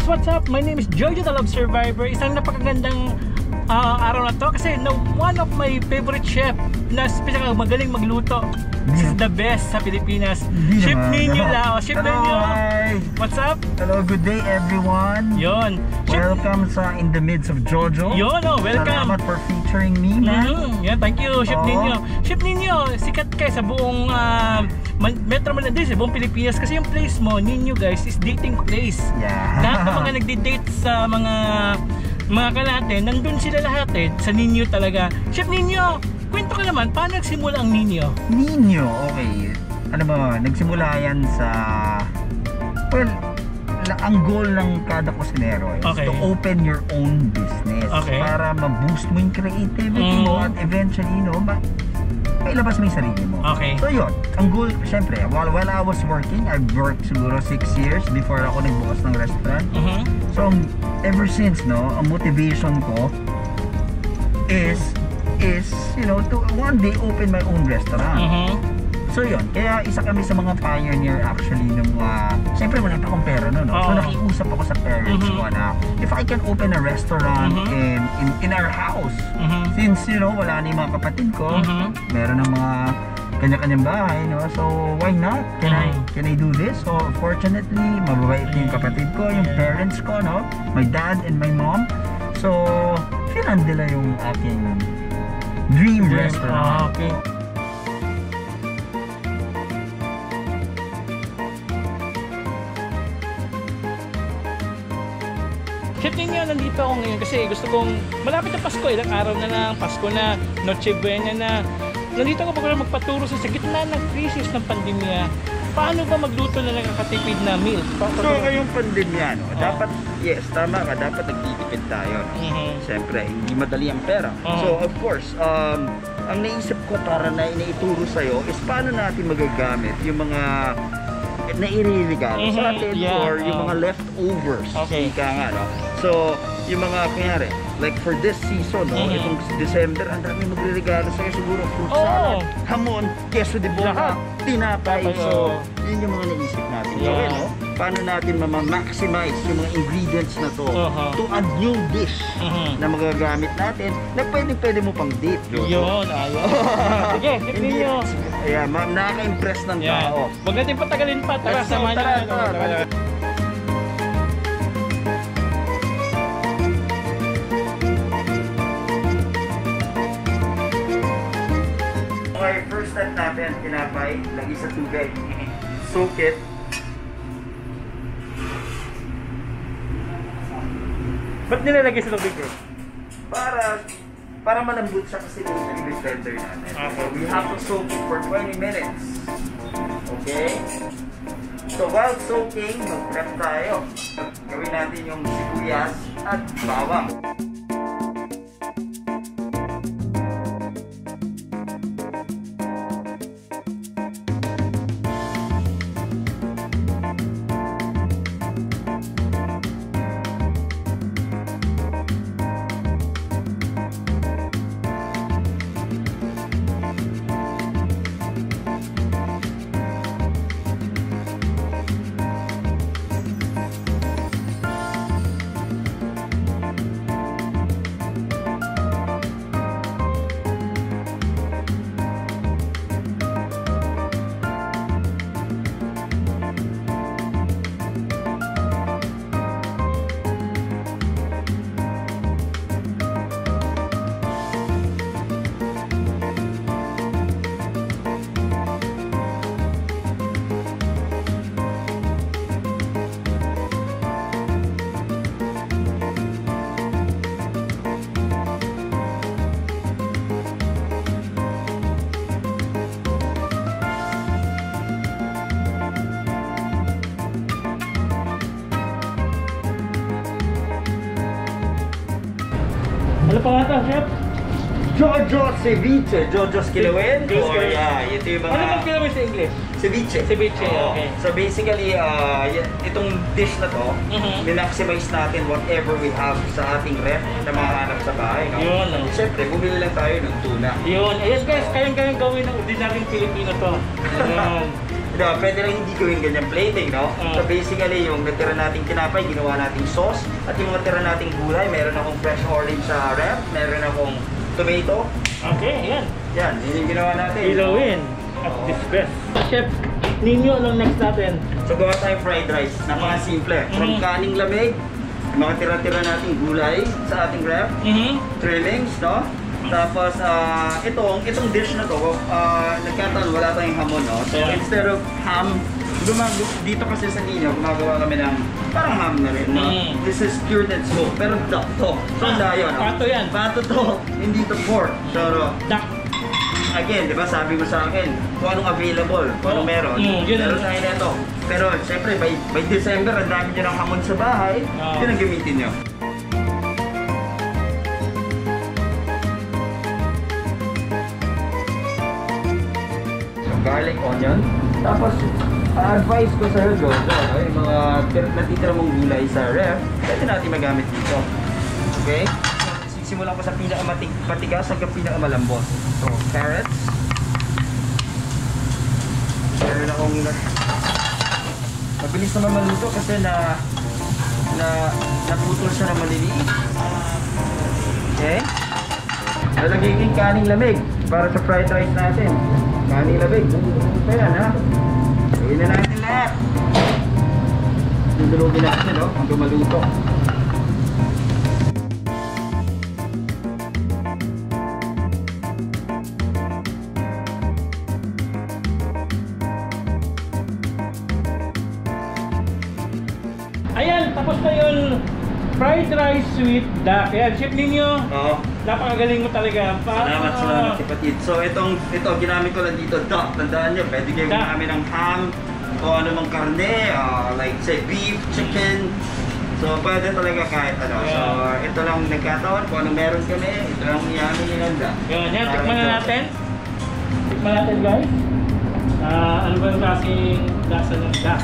what's up? My name is Jojo the Love Survivor. Isang napakagandang araw na to kasi one of my favorite chef na magaling magluto. This is the best sa Pilipinas. Chef Nino Lao. Chef Nino. What's up? Hello, good day everyone. Yon. Welcome sa In the Midst of Jojo. Yon, welcome. Salamat for featuring me, man. Yeah, thank you, Chef Nino. Chef Nino, sikat kayo sa buong Metro Manila, sa buong Pilipinas kasi yung place mo, Nino guys, is dating place. Yeah. Lahat ng mga nagdi-date sa mga kalahati, nandun sila lahat sa Nino talaga. Chef Nino, kwento ka naman, paano nagsimula ang Nino? Nino, okay. Ano ba, nagsimula yan sa... Well, ang goal ng kada kusinero is to open your own business para ma-boost mo yung creativity mo at eventually, mailabas mo yung sarili mo. So yun, ang goal, syempre, while I was working, I've worked siguro 6 years before ako nagbukas ng restaurant. So ever since, ang motivation ko is to one day open my own restaurant. So yun, kaya isa kami sa mga pioneer actually ng siyempre wala pa akong pera no? So nakiusap ako sa parents ko na if I can open a restaurant in our house, since wala na yung mga kapatid ko, meron ng mga kanya-kanyang bahay, so why not? Can I do this? So fortunately, mababait yung kapatid ko, yung parents ko, my dad and my mom. So finand nila yung aking dream restaurant. Chef Nino, nandito ako ngayon kasi gusto kong malapit na Pasko, ilang araw na lang, Pasko na, Noche Buena na. Nandito ako para magpaturo sa gitna ng krisis ng pandemya. Paano ba magluto na nakakatipid na meal? So ngayong pandemya, dapat, yes, tama ka, dapat nagtitipid tayo. Siyempre, hindi madali ang pera. So of course, ang naisip ko para na inaituro sa'yo is paano natin magagamit yung mga nairirigalo sa atin or yung mga leftovers. Ika nga, So, yung mga, kunyari, like for this season, itong December, ang dami magre-regalo sa'yo siguro, fruit salad, hamon, queso de boca, tinapay. So, yun yung mga naisip natin gawin, Paano natin ma-maximize yung mga ingredients na to a new dish na magagamit natin na pwede mo pang date. Yun, ayun. Sige, Chef Nino. Yeah, nakaka-impress ng tao. Huwag natin patagalin pa. Tara, sama niya. Okay, first step natin, tinapay, lagi sa tubig. Soak it. Ba't nilalagay sa tubig Para malambot siya kasi yung blender natin. So we have to soak it for 20 minutes. Okay? So while soaking, mag-prep tayo. Gawin natin yung sibuyas at bawang. Ano pa nga ito, Chef? Jojo Ceviche. Jojo's Kilawin? Or ito yung mga... Ano bang Kilawin sa English? Ceviche. Ceviche, okay. So basically, itong dish na to, minaximize natin whatever we have sa ating ref na mahanap sa bahay. Yun. Siyempre, bumili lang tayo ng tuna. Yun. Ayan guys, kayang gawin ng ordinaryong Pilipino to. Yun. pwede lang hindi gawin ganyan plating, no? So basically, yung natira nating tinapay, ginawa nating sauce. At yung mga tira nating gulay, meron akong fresh orange sa ref, meron akong tomato. Okay, ayan. Yan, yun yung ginawa natin. Ilawin at this best. Chef Nino, anong next natin? So gawa tayong fried rice, napaka-simple. From kaning lamig, mga tira-tira nating gulay sa ating ref, trimmings, no? Tapos, itong dish na to, nagkataon wala tayong hamon, no? So, instead of ham, dito kasi sa Nino, gumagawa kami ng parang ham na rin, no? This is cured and smoked, pero duck to. So, layo, no? Pato yan. Pato to, hindi to pork. So, duck. Again, di ba, sabi mo sa akin, kung anong available, kung anong meron, meron tayo na ito. Pero, syempre, by December, ang dami nyo ng hamon sa bahay, yun ang gamitin nyo. Garlic, onion. Tapos, advice ko sa Jojo, yung mga natitira mong gulay sa ref, pwede natin magamit dito. Okay? Sisimulan ko sa pinakamatigas hanggang pinakamalambot. So, carrots. Meron akong mabilis naman maluto kasi naputol siya na maliliit. Okay? Lalagay yung kaning lamig para sa fried rice natin. Kaning lamig. Ito yan, ha? Gawin na natin lahat. Dudulugin natin, no? Hanggang maluto. Ayan, tapos na yung fried rice with duck. Ayan, Chef Nino. Oo. Napakagaling mo talaga. Salamat kapatid. So ito ginamit ko lang dito, duck. Tandaan nyo, pwede kayo namin ng ham o ano mang karne, like say beef, chicken. So pwede talaga kahit ano. So ito lang nagkataon, kung ano meron kami, ito lang yamin nilanda. Yan, tikman na natin. Tikman natin, guys. Ano ba yung klaseng lasa ng duck?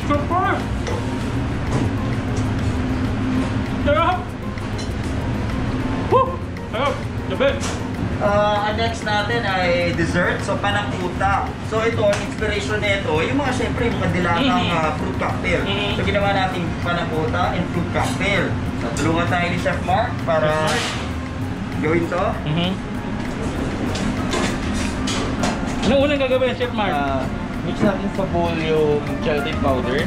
Super! Sarap! Woo! Sarap! The best! Ang next natin ay dessert, so panangkuta. So ito, ang inspiration nito, yung mga syempre, yung mga dilatang fruit cocktail. So ginawa natin panangkuta and fruit cocktail. So tulungan tayo ni Chef Mark para gawin to. Anong unang gagawin, Chef Mark? Mix natin sa bowl yung gelatin powder.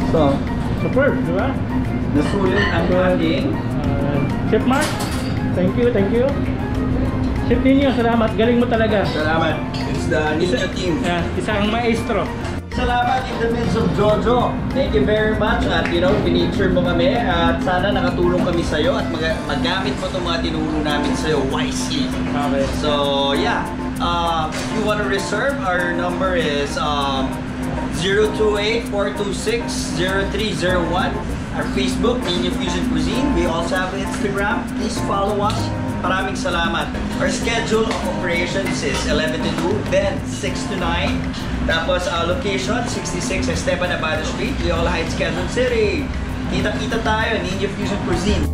So, super, di ba? nasulit ang ating Chef Mark, thank you. Chef Nino, salamat. Galing mo talaga. salamat. It's the Ninja team. Isang maestro. Salamat in the midst of Jojo. Thank you very much at pinicture mo kami at sana nakatulong kami sa'yo at magamit mo itong mga tinulong namin sa'yo wisely. Okay. So yeah, if you want to reserve, our number is 028-426-0301. Our Facebook, Nino Fusion Cuisine. We also have Instagram. Please follow us. Maraming salamat. Our schedule of operations is 11 to 2, then 6 to 9. Tapos location, 66 Esteban Abado Street, Leola Heights, Quezon City. Kita-kita tayo, Nino Fusion Cuisine.